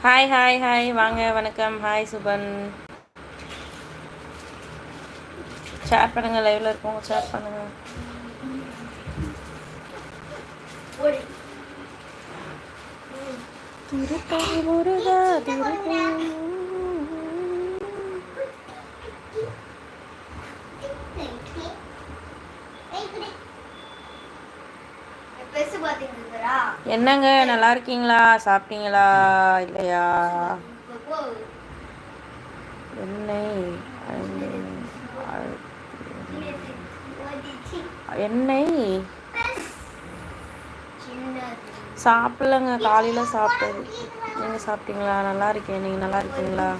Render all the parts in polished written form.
Hi hi hi வாங்க வணக்கம். Hi Shubman. Share பண்ணுங்க, லைவ்ல இருக்கோங்க, ஷேர் பண்ணுங்க. திருப்பதி முருகா திருப்பதி. என்னங்க நல்லா இருக்கீங்களா? சாப்பிட்டீங்களா இல்லையா? எண்ணெய் சாப்பிடலங்க, காலையில் சாப்பிட்டது. நீங்கள் சாப்பிட்டீங்களா? நல்லா இருக்கேன். நீங்கள் நல்லா இருக்கீங்களா?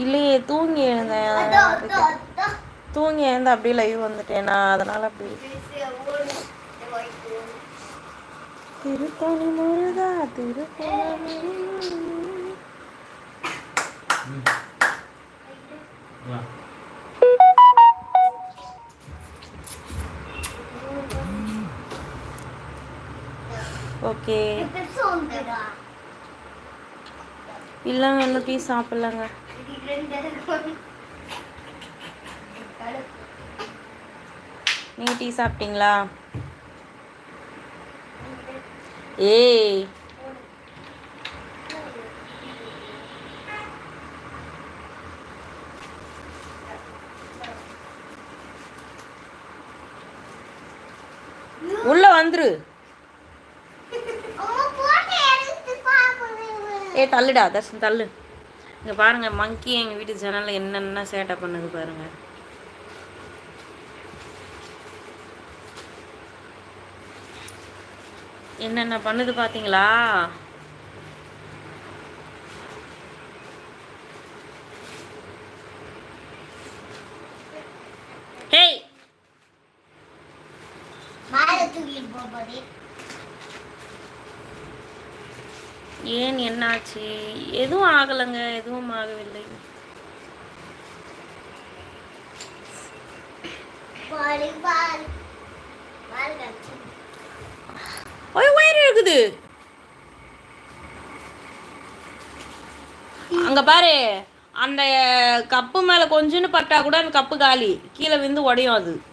இல்லையே, தூங்கி எழுந்தேன். தூங்கி எழுந்து அப்படியே லைவ் வந்துட்டேன் நான், அதனால அப்படி. திருப்பதி முருகா திருப்பதி. ஓகே இல்லைங்க, இன்னும் டீ சாப்பிடலங்க. நீங்க டீ சாப்பிட்டீங்களா? ஏய் உள்ள வந்துரு. தள்ளுடா தர்ஷன் தள்ளு. இங்க பாருங்க, மங்கி எங்க வீட்டு ஜன்னல்ல என்னென்ன சேட்டை பண்ணுது பாருங்க. என்னென்ன பண்ணுது பாத்தீங்களா? ஹேய் ஏன் என்னாச்சு? எதுவும் ஆகலைங்க, எதுவும் ஆகவில்லை. ஒயர் இருக்குது அங்க பாரு. அந்த கப்பு மேல கொஞ்சோன்னு பட்டா கூட அந்த கப்பு காலி, கீழே விழுந்து உடையும்.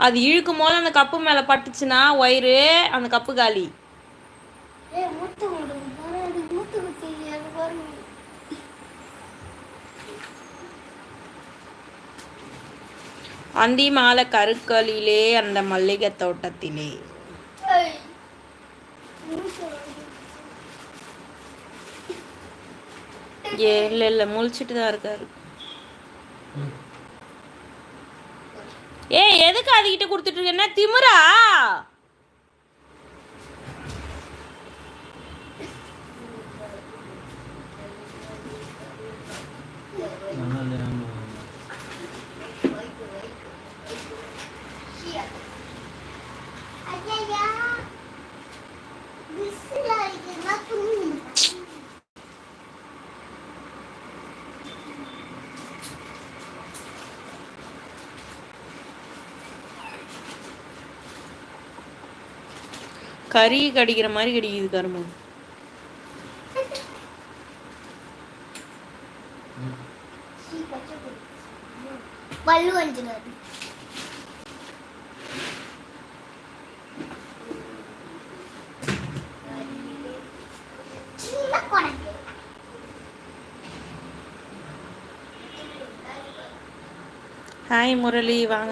அது இழுக்கும் போது அந்த கப்பு மேல பட்டுச்சுன்னா ஒயரு, அந்த கப்பு காலி. அந்தி மாலை கருக்களிலே அந்த மல்லிகை தோட்டத்திலே. இல்ல முழிச்சிட்டு தான் இருக்காரு. ஏய் எதுக்கு அதுகிட்ட கொடுத்துட்டு இருக்க? என்ன திமிரா? கறி கடிக்கிற மாதிரி கடிக்குது கரும்பு. ஹாய் முரளி, வாங்க.